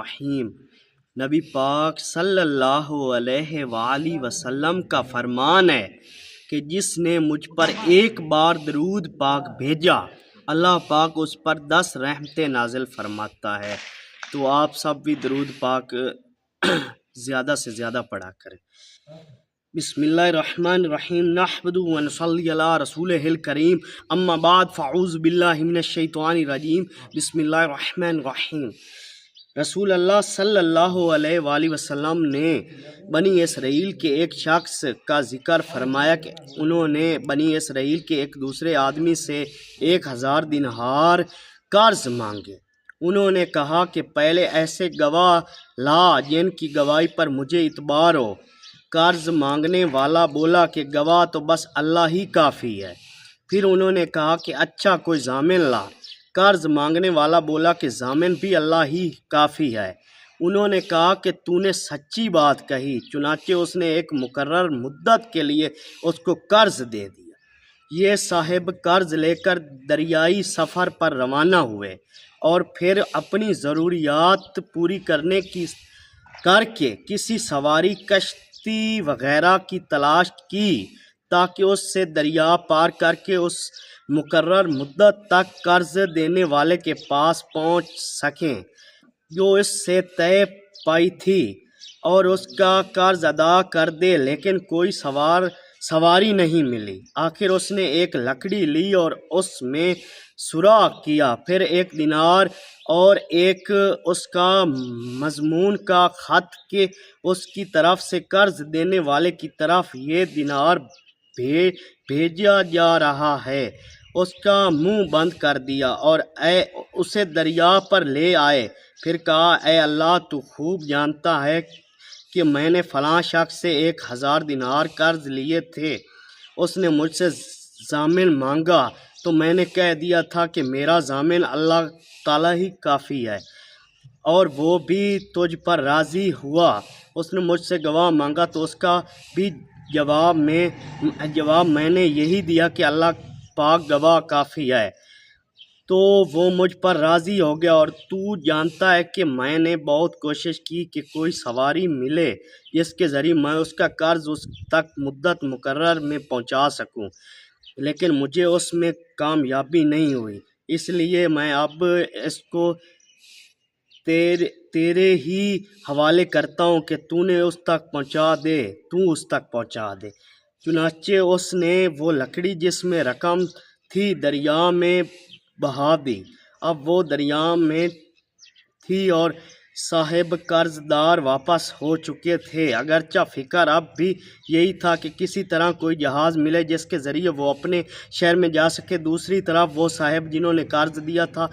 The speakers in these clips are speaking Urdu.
الرحیم۔ نبی پاک صلی اللہ علیہ وآلہ وسلم کا فرمان ہے کہ جس نے مجھ پر ایک بار درود پاک بھیجا اللہ پاک اس پر 10 رحمتیں نازل فرماتا ہے۔ تو آپ سب بھی درود پاک زیادہ سے زیادہ پڑھا کریں۔ بسم اللہ الرحمن الرحیم، نحمد و نصلی علی رسولہ الکریم، اما بعد فاعوذ باللہ من الشیطان الرجیم، بسم اللہ الرحمن الرحیم۔ رسول اللہ صلی اللہ علیہ وآلہ وسلم نے بنی اسرائیل کے ایک شخص کا ذکر فرمایا کہ انہوں نے بنی اسرائیل کے ایک دوسرے آدمی سے 1000 دینار قرض مانگے۔ انہوں نے کہا کہ پہلے ایسے گواہ لا جن کی گواہی پر مجھے اعتبار ہو۔ قرض مانگنے والا بولا کہ گواہ تو بس اللہ ہی کافی ہے۔ پھر انہوں نے کہا کہ اچھا کوئی ضامن لا۔ قرض مانگنے والا بولا کہ ضامن بھی اللہ ہی کافی ہے۔ انہوں نے کہا کہ تو نے سچی بات کہی، چنانچہ اس نے ایک مقرر مدت کے لیے اس کو قرض دے دیا۔ یہ صاحب قرض لے کر دریائی سفر پر روانہ ہوئے اور پھر اپنی ضروریات پوری کرنے کر کے کسی سواری کشتی وغیرہ کی تلاش کی تاکہ اس سے دریا پار کر کے اس مقرر مدت تک قرض دینے والے کے پاس پہنچ سکیں جو اس سے طے پائی تھی اور اس کا قرض ادا کر دے، لیکن کوئی سواری نہیں ملی۔ آخر اس نے ایک لکڑی لی اور اس میں سوراخ کیا، پھر 1 دینار اور ایک اس کا مضمون کا خط کہ اس کی طرف سے قرض دینے والے کی طرف یہ دینار بھیجا جا رہا ہے، اس کا منہ بند کر دیا اور اسے دریا پر لے آئے۔ پھر کہا اے اللہ تو خوب جانتا ہے کہ میں نے فلاں شخص سے 1000 دینار قرض لیے تھے، اس نے مجھ سے ضامن مانگا تو میں نے کہہ دیا تھا کہ میرا ضامن اللہ تعالیٰ ہی کافی ہے، اور وہ بھی تجھ پر راضی ہوا۔ اس نے مجھ سے گواہ مانگا تو اس کا بھی جواب میں نے یہی دیا کہ اللہ پاک گواہ کافی ہے، تو وہ مجھ پر راضی ہو گیا۔ اور تو جانتا ہے کہ میں نے بہت کوشش کی کہ کوئی سواری ملے جس کے ذریعے میں اس کا قرض اس تک مدت مقرر میں پہنچا سکوں، لیکن مجھے اس میں کامیابی نہیں ہوئی، اس لیے میں اب اس کو تیرے ہی حوالے کرتا ہوں کہ تو اس تک پہنچا دے۔ چنانچہ اس نے وہ لکڑی جس میں رقم تھی دریا میں بہا دی۔ اب وہ دریا میں تھی اور صاحب قرض دار واپس ہو چکے تھے، اگرچہ فکر اب بھی یہی تھا کہ کسی طرح کوئی جہاز ملے جس کے ذریعے وہ اپنے شہر میں جا سکے۔ دوسری طرف وہ صاحب جنہوں نے قرض دیا تھا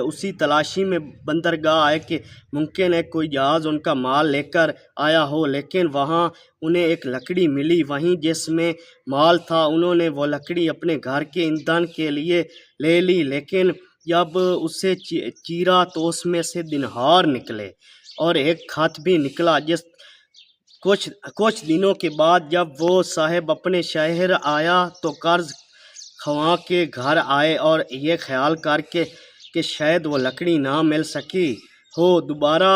اسی تلاشی میں بندرگاہ آئے کہ ممکن ہے کوئی جہاز ان کا مال لے کر آیا ہو، لیکن وہاں انہیں ایک لکڑی ملی وہیں جس میں مال تھا۔ انہوں نے وہ لکڑی اپنے گھر کے ایندھن کے لیے لے لی، لیکن جب اسے چیرا تو اس میں سے دینار نکلے اور ایک خط بھی نکلا۔ کچھ دنوں کے بعد جب وہ صاحب اپنے شہر آیا تو قرض خواہ کے گھر آئے اور یہ خیال کر کے کہ شاید وہ لکڑی نہ مل سکی ہو، دوبارہ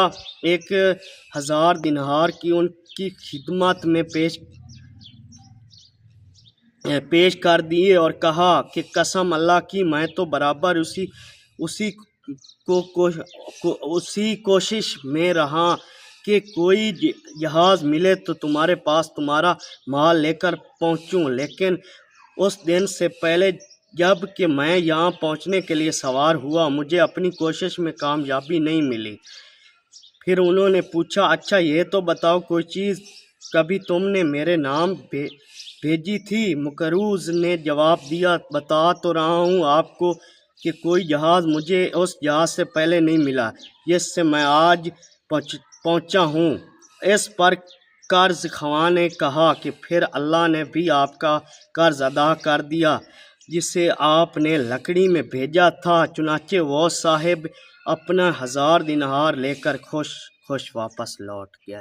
1000 دینار کی ان کی خدمت میں پیش کر دیے اور کہا کہ قسم اللہ کی میں تو برابر اسی کوشش میں رہا کہ کوئی جہاز ملے تو تمہارے پاس تمہارا مال لے کر پہنچوں، لیکن اس دن سے پہلے جب کہ میں یہاں پہنچنے کے لیے سوار ہوا مجھے اپنی کوشش میں کامیابی نہیں ملی۔ پھر انہوں نے پوچھا اچھا یہ تو بتاؤ کوئی چیز کبھی تم نے میرے نام بھیجی تھی؟ مقروض نے جواب دیا بتا تو رہا ہوں آپ کو کہ کوئی جہاز مجھے اس جہاز سے پہلے نہیں ملا جس سے میں آج پہنچا ہوں۔ اس پر قرض خواہ نے کہا کہ پھر اللہ نے بھی آپ کا قرض ادا کر دیا جسے آپ نے لکڑی میں بھیجا تھا۔ چنانچہ وہ صاحب اپنا 1000 دینار لے کر خوش واپس لوٹ گیا۔